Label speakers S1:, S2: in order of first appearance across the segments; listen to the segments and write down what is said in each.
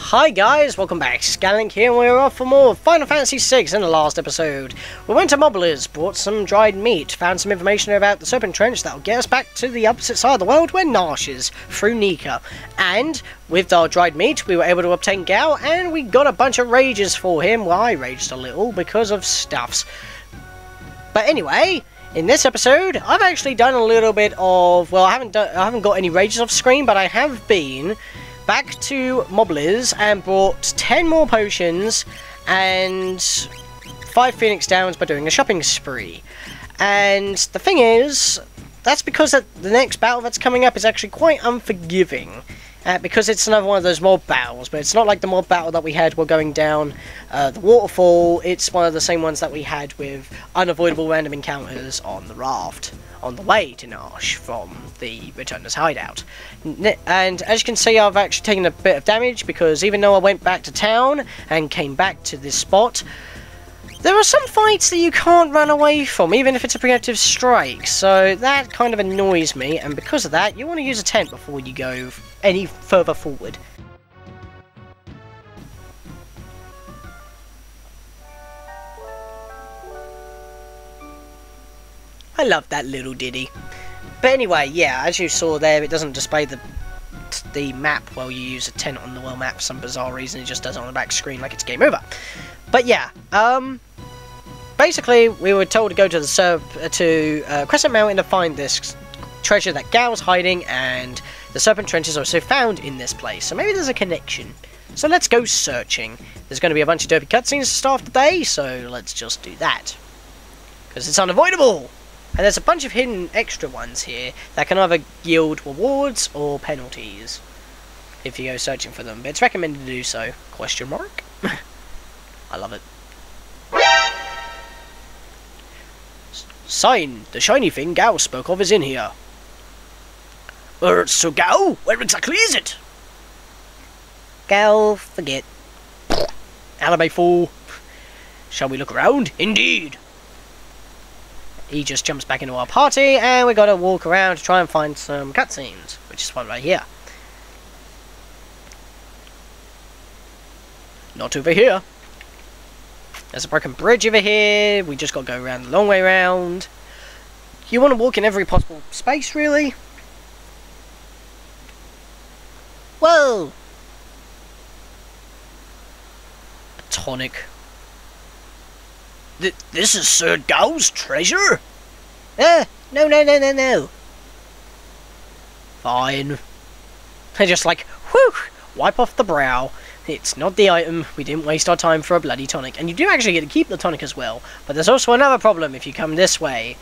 S1: Hi guys, welcome back. Scatlink here, and we're off for more Final Fantasy VI. In the last episode, we went to Mobbler's, bought some dried meat, found some information about the Serpent Trench that'll get us back to the opposite side of the world where Narshe is, through Nika. And with our dried meat, we were able to obtain Gao, and we got a bunch of rages for him. Well, I raged a little because of stuffs. But anyway, in this episode, I've actually done a little bit of, well, I haven't got any rages off screen, but I have been back to Mobbler's and bought 10 more potions and 5 Phoenix Downs by doing a shopping spree. And the thing is, that's because the next battle that's coming up is actually quite unforgiving. Because it's another one of those mob battles, but it's not like the mob battle that we had while going down the waterfall. It's one of the same ones that we had with unavoidable random encounters on the raft on the way to Narshe from the Returner's hideout. And as you can see, I've actually taken a bit of damage because even though I went back to town and came back to this spot, there are some fights that you can't run away from, even if it's a preemptive strike, so that kind of annoys me, and because of that, you want to use a tent before you go any further forward. I love that little ditty. But anyway, yeah, as you saw there, it doesn't display the map while you use a tent on the world map for some bizarre reason. It just does it on the back screen like it's game over. But yeah, basically, we were told to go to the Crescent Mountain to find this treasure that Gao's hiding, and the Serpent Trench is also found in this place. So maybe there's a connection. So let's go searching. There's going to be a bunch of dopey cutscenes to start the day, so let's just do that. Because it's unavoidable! And there's a bunch of hidden extra ones here that can either yield rewards or penalties if you go searching for them. But it's recommended to do so. Question mark? I love it. Sign, the shiny thing Gao spoke of is in here. So Gao, where exactly is it? Gao, forget. Anime fool. Shall we look around? Indeed. He just jumps back into our party, and we gotta walk around to try and find some cutscenes, which is one right here. Not over here. There's a broken bridge over here. We just gotta go around the long way round. You want to walk in every possible space, really? Whoa! A tonic. This is Sir Gao's treasure? No. Fine. I just like, whew, wipe off the brow. It's not the item. We didn't waste our time for a bloody tonic. And you do actually get to keep the tonic as well. But there's also another problem if you come this way.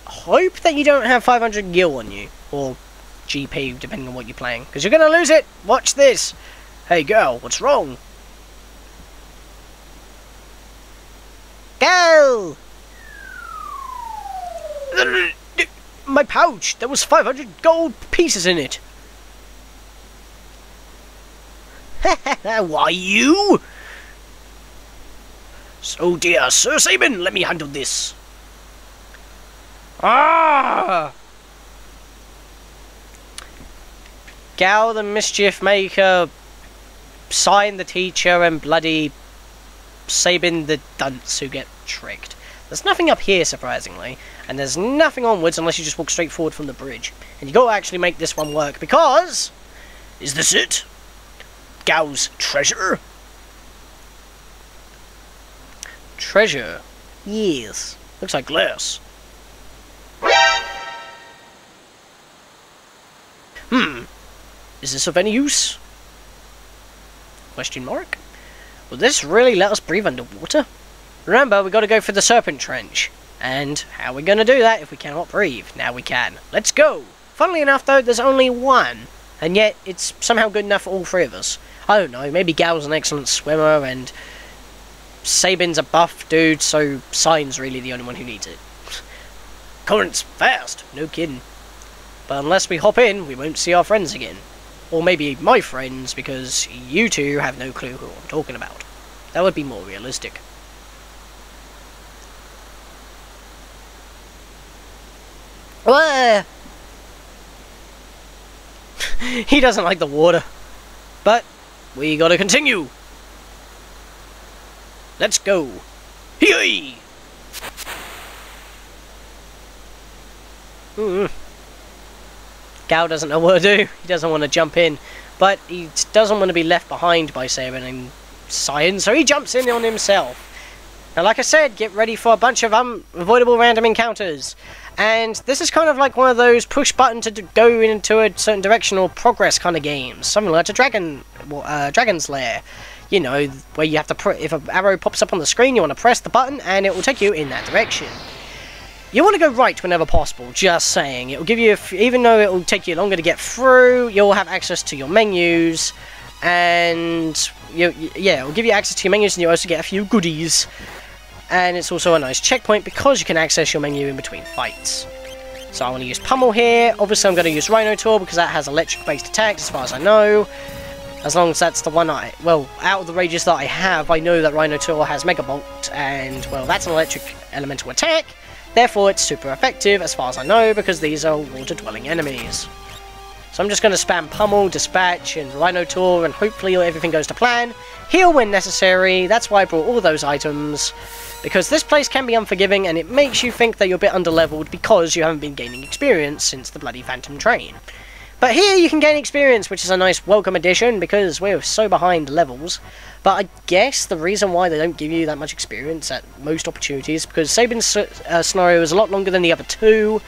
S1: Hope that you don't have 500 gil on you. Or GP, depending on what you're playing. Because you're going to lose it. Watch this. Hey girl, what's wrong? Go! My pouch! There was 500 gold pieces in it! Why you? So dear Sir Sabin, let me handle this. Ah! Gao the Mischief Maker, Sign the Teacher, and bloody Sabin the dunce who get tricked. There's nothing up here, surprisingly, and there's nothing onwards unless you just walk straight forward from the bridge. And you gotta actually make this one work, because... Is this it? Gao's treasure? Treasure? Yes. Looks like glass. Is this of any use? Question mark? Will this really let us breathe underwater? Remember, we got to go for the Serpent Trench. And how are we going to do that if we cannot breathe? Now we can. Let's go! Funnily enough, though, there's only one. And yet, it's somehow good enough for all three of us. I don't know, maybe Gao's an excellent swimmer, and Sabin's a buff dude, so Sign's really the only one who needs it. Current's fast, no kidding. But unless we hop in, we won't see our friends again. Or maybe my friends, because you two have no clue who I'm talking about. That would be more realistic. He doesn't like the water. But We gotta continue. Let's go. Hee! Gal doesn't know what to do. He doesn't want to jump in, but he doesn't want to be left behind by Serpent and Cyan, so he jumps in on himself. Now, like I said, get ready for a bunch of unavoidable random encounters. And this is kind of like one of those push button to go into a certain direction or progress kind of games. Something like a Dragon's Lair. You know, where you have to, if an arrow pops up on the screen, you want to press the button and it will take you in that direction. You want to go right whenever possible, just saying. It will give you, even though it will take you longer to get through, you'll have access to your menus. And, yeah, it will give you access to your menus and you also get a few goodies. And it's also a nice checkpoint because you can access your menu in between fights. So I want to use Pummel here. Obviously I'm going to use Rhino Tour because that has electric based attacks as far as I know. As long as that's the one well, out of the rages that I have, I know that Rhino Tour has Mega Bolt and, well, that's an electric elemental attack. Therefore it's super effective as far as I know because these are water dwelling enemies. So I'm just going to spam Pummel, Dispatch and Rhino Tour and hopefully everything goes to plan. Heal when necessary. That's why I brought all those items. Because this place can be unforgiving and it makes you think that you're a bit underleveled because you haven't been gaining experience since the bloody Phantom Train. But here you can gain experience, which is a nice welcome addition because we're so behind levels. But I guess the reason why they don't give you that much experience at most opportunities is because Sabin's scenario is a lot longer than the other two,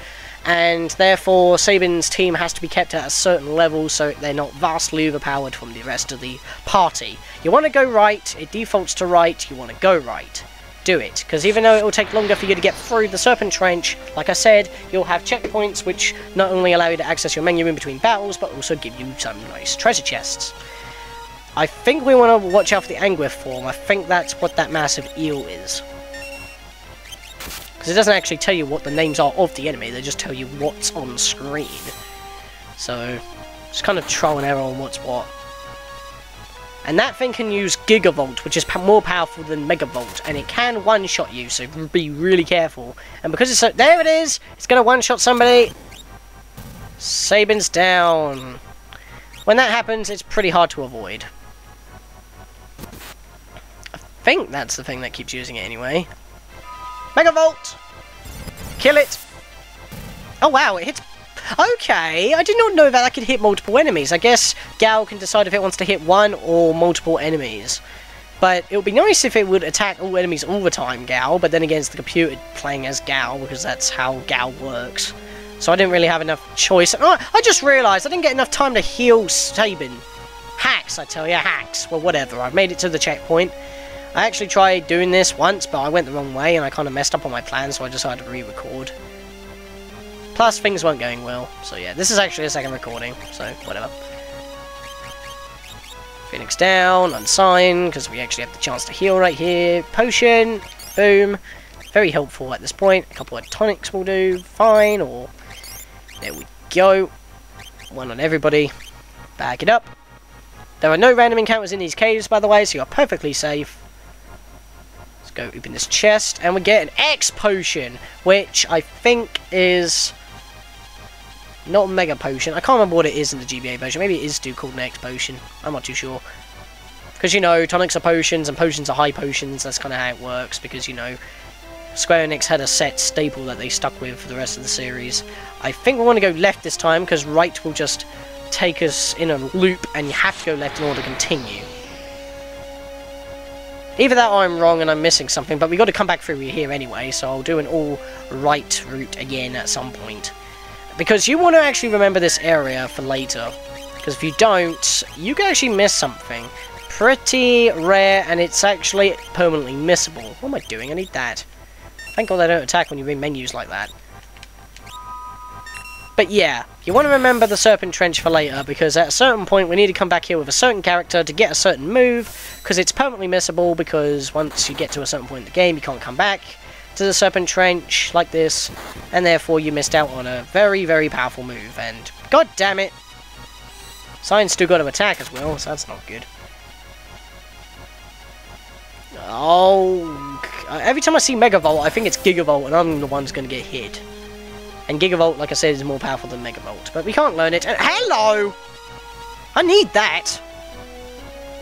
S1: and therefore Sabin's team has to be kept at a certain level so they're not vastly overpowered from the rest of the party. You want to go right, it defaults to right, you want to go right. Do it, because even though it will take longer for you to get through the Serpent Trench, like I said, you'll have checkpoints which not only allow you to access your menu in between battles, but also give you some nice treasure chests. I think we want to watch out for the Anguith form. I think that's what that massive eel is. Because it doesn't actually tell you what the names are of the enemy, they just tell you what's on screen. So, it's kind of trial and error on what's what. And that thing can use Gigavolt, which is more powerful than Megavolt, and it can one-shot you, so be really careful. And because it's so... There it is! It's going to one-shot somebody. Sabin's down. When that happens, it's pretty hard to avoid. I think that's the thing that keeps using it anyway. Megavolt! Kill it! Oh wow, it hits... Okay, I did not know that could hit multiple enemies. I guess Gal can decide if it wants to hit one or multiple enemies. But it would be nice if it would attack all enemies all the time, Gal, but then again it's the computer playing as Gal, because that's how Gal works. So I didn't really have enough choice. Oh, I just realised I didn't get enough time to heal Sabin. Hacks, I tell you, hacks. Well, whatever, I've made it to the checkpoint. I actually tried doing this once, but I went the wrong way and I kind of messed up on my plan, so I decided to re-record. Plus, things weren't going well, so yeah, this is actually a second recording, so whatever. Phoenix down, unsigned, because we actually have the chance to heal right here. Potion, boom. Very helpful at this point. A couple of tonics will do fine, or... There we go. One on everybody. Bag it up. There are no random encounters in these caves, by the way, so you're perfectly safe. Let's go open this chest, and we get an X potion, which I think is... Not a Mega Potion. I can't remember what it is in the GBA version. Maybe it is still called an X Potion. I'm not too sure. Because, you know, tonics are potions and potions are high potions. That's kind of how it works. Because, you know, Square Enix had a set staple that they stuck with for the rest of the series. I think we want to go left this time because right will just take us in a loop and you have to go left in order to continue. Either that or I'm wrong and I'm missing something. But we've got to come back through here anyway. So I'll do an all right route again at some point. Because you want to actually remember this area for later. Because if you don't, you can actually miss something. Pretty rare, and it's actually permanently missable. What am I doing? I need that. Thank God they don't attack when you're in menus like that. But yeah, you want to remember the Serpent Trench for later, because at a certain point we need to come back here with a certain character to get a certain move, because it's permanently missable, because once you get to a certain point in the game, you can't come back to the Serpent Trench like this, and therefore you missed out on a very, very powerful move, and god damn it, Cyan's still got to attack as well, so that's not good. Oh, every time I see Megavolt, I think it's Gigavolt, and I'm the one who's going to get hit. And Gigavolt, like I said, is more powerful than Megavolt, but we can't learn it. And hello! I need that!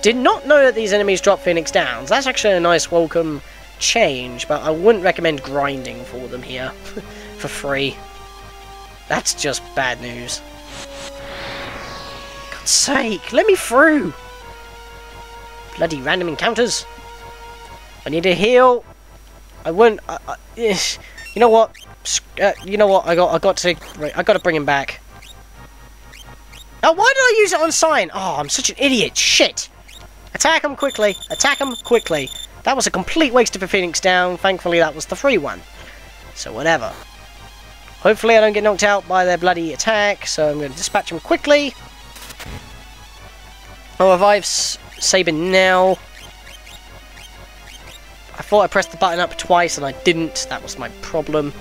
S1: Did not know that these enemies drop Phoenix Downs. That's actually a nice welcome change, but I wouldn't recommend grinding for them here for free. That's just bad news. God's sake, let me through! Bloody random encounters. I need a heal. I wouldn't. You know what? You know what? I got to bring him back. Oh, why did I use it on sign? Oh, I'm such an idiot. Shit. Attack him quickly. Attack him quickly. That was a complete waste of a Phoenix Down. Thankfully, that was the free one. So whatever. Hopefully, I don't get knocked out by their bloody attack. So I'm going to dispatch him quickly. I'll revive Sabin now. I thought I pressed the button up twice and I didn't. That was my problem.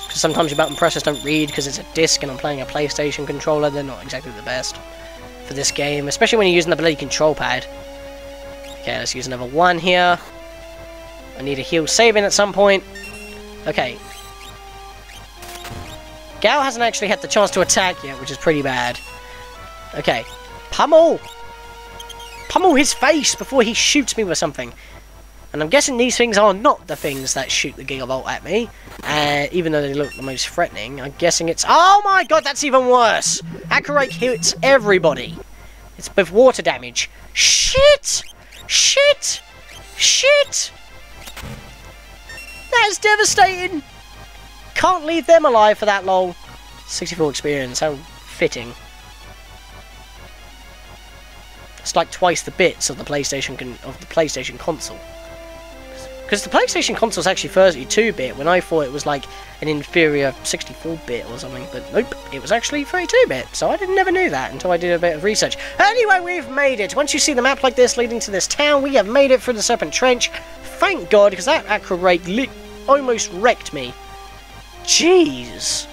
S1: Because sometimes your button presses don't read because it's a disc and I'm playing a PlayStation controller. They're not exactly the best for this game, especially when you're using the bloody control pad. Okay, let's use another one here. I need a heal Sabin at some point. Okay. Gao hasn't actually had the chance to attack yet, which is pretty bad. Okay. Pummel! Pummel his face before he shoots me with something. And I'm guessing these things are not the things that shoot the Gigavolt at me. Even though they look the most threatening. I'm guessing it's... Oh my god, that's even worse! Accurate hits everybody. It's with water damage. Shit! Shit! Shit! That's devastating! Can't leave them alive for that long. 64 experience, how fitting. It's like twice the bits of the PlayStation console. Because the PlayStation console is actually 32-bit, when I thought it was like an inferior 64-bit or something. But nope, it was actually 32-bit. So I never knew that until I did a bit of research. Anyway, we've made it. Once you see the map like this leading to this town, we have made it through the Serpent Trench. Thank God, because that acrobate almost wrecked me. Jeez.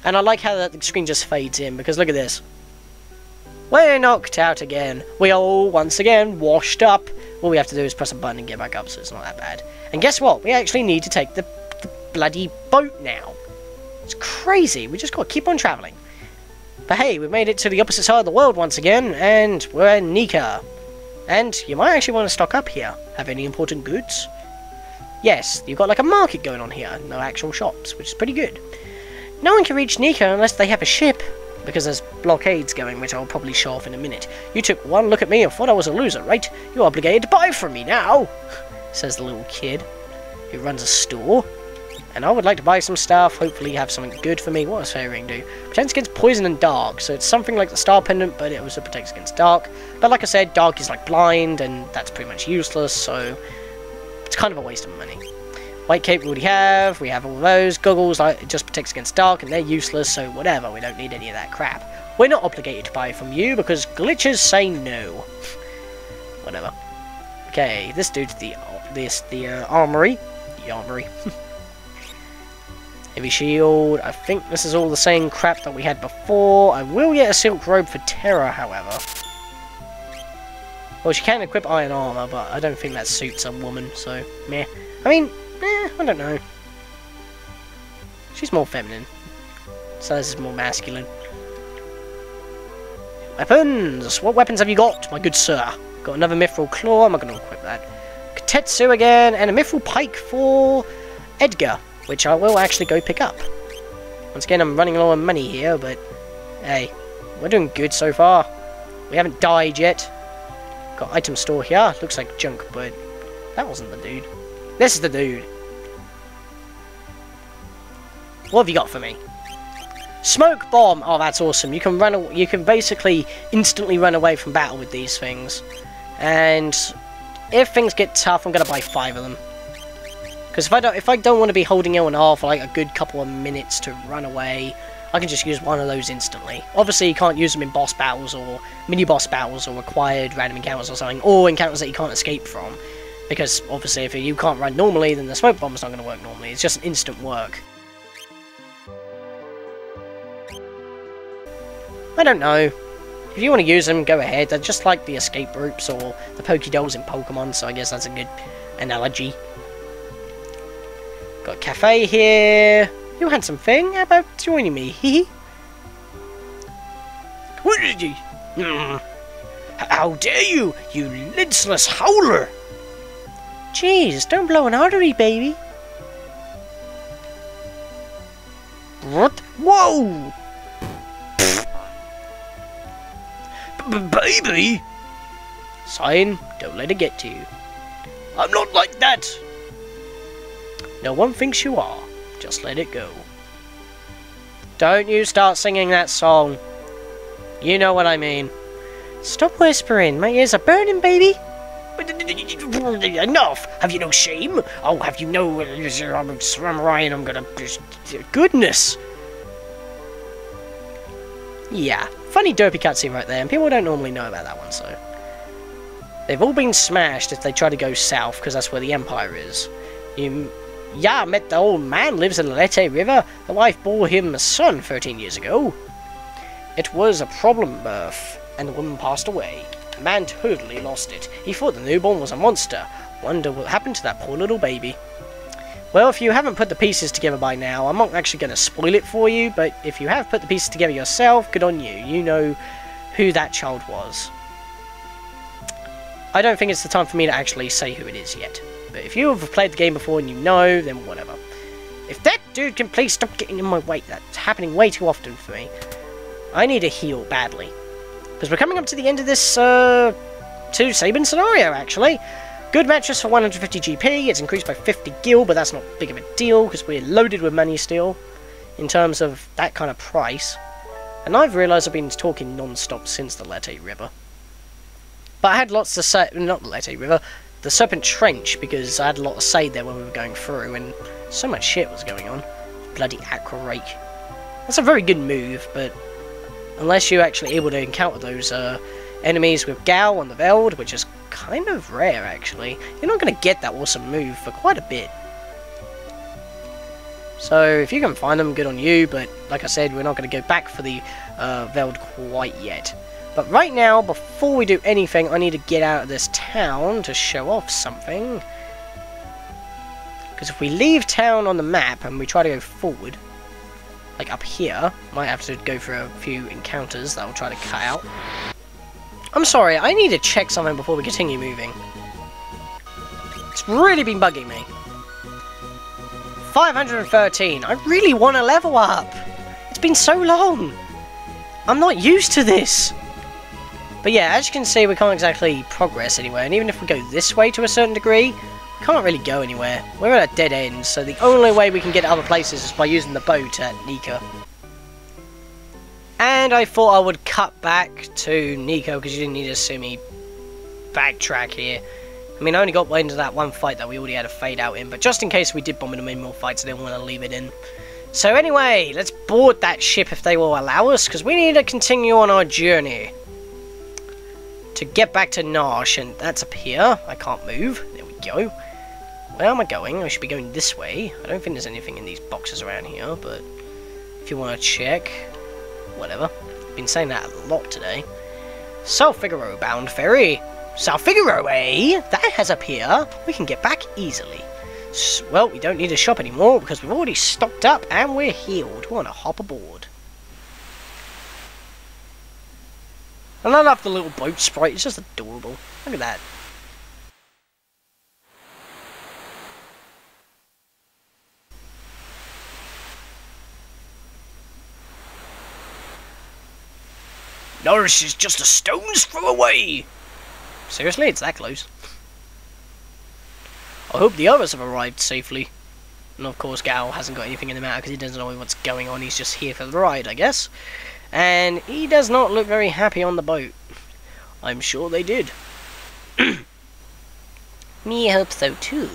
S1: And I like how the screen just fades in, because look at this. We're knocked out again. We are all once again washed up. All we have to do is press a button and get back up, so it's not that bad. And guess what? We actually need to take the bloody boat now. It's crazy. We just got to keep on travelling. But hey, we've made it to the opposite side of the world once again, and we're in Nika. And you might actually want to stock up here. Have any important goods? Yes, you've got like a market going on here. No actual shops, which is pretty good. No one can reach Nika unless they have a ship, because there's blockades going, which I'll probably show off in a minute. You took one look at me and thought I was a loser, right? You're obligated to buy from me now, says the little kid who runs a store. And I would like to buy some stuff, hopefully have something good for me. What does Fairing do? Protects against poison and dark, so it's something like the Star Pendant, but it also protects against dark. But like I said, dark is like blind, and that's pretty much useless, so it's kind of a waste of money. White cape we already have, we have all those. Goggles, it just protects against dark, and they're useless, so whatever, we don't need any of that crap. We're not obligated to buy from you, because glitches say no. Whatever. Okay, this dude's the armory. The armory. Heavy shield, I think this is all the same crap that we had before. I will get a silk robe for Terra, however. Well, she can equip iron armor, but I don't think that suits a woman, so meh. I mean, I don't know. She's more feminine. So this is more masculine. Weapons! What weapons have you got, my good sir? Got another mithril claw, I'm not going to equip that. Katetsu again, and a mithril pike for Edgar, which I will actually go pick up. Once again, I'm running low on money here, but hey, we're doing good so far. We haven't died yet. Got item store here, looks like junk, but that wasn't the dude. This is the dude. What have you got for me? Smoke bomb. Oh, that's awesome. You can run. You can basically instantly run away from battle with these things. And if things get tough, I'm gonna buy 5 of them. Because if I don't want to be holding L&R for like a good couple of minutes to run away, I can just use one of those instantly. Obviously, you can't use them in boss battles or mini boss battles or required random encounters or something, or encounters that you can't escape from. Because obviously, if you can't run normally, then the smoke bomb's not going to work normally. It's just an instant work. I don't know. If you want to use them, go ahead. They're just like the escape groups or the Pokédolls in Pokemon, so I guess that's a good analogy. Got a cafe here. You handsome thing. How about joining me? Hee hee. What did you? How How dare you, you lidsless howler! Jeez, don't blow an artery, baby. What? Whoa! Baby! Sign, don't let it get to you. I'm not like that! No one thinks you are. Just let it go. Don't you start singing that song. You know what I mean. Stop whispering. My ears are burning, baby. Enough! Have you no shame? Oh, have you no... I'm Ryan, I'm gonna... Goodness! Yeah, funny dopey cutscene right there, and people don't normally know about that one, so... They've all been smashed if they try to go south, because that's where the Empire is. Yeah, I met the old man lives in the Leyte River. The wife bore him a son 13 years ago. It was a problem birth, and the woman passed away. The man totally lost it. He thought the newborn was a monster. Wonder what happened to that poor little baby. Well, if you haven't put the pieces together by now, I'm not actually going to spoil it for you, but if you have put the pieces together yourself, good on you. You know who that child was. I don't think it's the time for me to actually say who it is yet. But if you have played the game before and you know, then whatever. If that dude can please stop getting in my way, that's happening way too often for me. I need a heal badly. Because we're coming up to the end of this, 2 Sabin scenario, actually. Good mattress for 150 GP, it's increased by 50 gil, but that's not big of a deal, because we're loaded with money still, in terms of that kind of price. And I've realised I've been talking non-stop since the Leyte River. But I had lots to say, not the Leyte River, the Serpent Trench, because I had a lot to say there when we were going through, and so much shit was going on. Bloody Aqua Rake. That's a very good move, but unless you're actually able to encounter those enemies with Gal on the Veld, which is kind of rare actually, you're not going to get that awesome move for quite a bit. So if you can find them, good on you, but like I said, we're not going to go back for the Veld quite yet. But right now, before we do anything, I need to get out of this town to show off something. Because if we leave town on the map and we try to go forward, like up here, might have to go for a few encounters that I'll try to cut out. I'm sorry, I need to check something before we continue moving. It's really been bugging me. 513. I really want to level up. It's been so long. I'm not used to this. But yeah, as you can see, we can't exactly progress anywhere. And even if we go this way to a certain degree, we can't really go anywhere. We're at a dead end, so the only way we can get to other places is by using the boat at Nika. And I thought I would cut back to Nico because you didn't need to see me backtrack here. I mean, I only got into that one fight that we already had a fade out in, but just in case we did bomb into many more fights, I didn't want to leave it in. So anyway, let's board that ship if they will allow us, because we need to continue on our journey to get back to Narshe, and that's up here. I can't move. There we go. Where am I going? I should be going this way. I don't think there's anything in these boxes around here, but if you want to check, whatever. I've been saying that a lot today. South Figaro bound ferry. South Figaro, eh? That has a pier. We can get back easily. Well, we don't need to shop anymore because we've already stocked up and we're healed. We want to hop aboard. And I love the little boat sprite. It's just adorable. Look at that. Narshe is just a stone's throw away! Seriously, it's that close. I hope the others have arrived safely. And of course Gal hasn't got anything in the matter because he doesn't know what's going on, he's just here for the ride, I guess. And he does not look very happy on the boat. I'm sure they did. Me hope so too.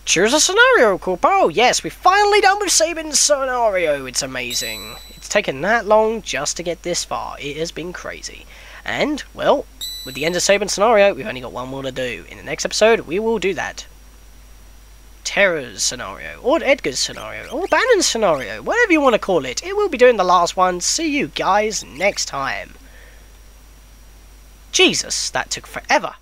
S1: Choose a scenario, Corpo. Oh yes, we're finally done with Sabin's scenario. It's amazing. It's taken that long just to get this far. It has been crazy. And, well, with the end of Sabin's scenario, we've only got one more to do. In the next episode, we will do that. Terra's scenario, or Edgar's scenario, or Bannon's scenario, whatever you want to call it. It will be doing the last one. See you guys next time. Jesus, that took forever.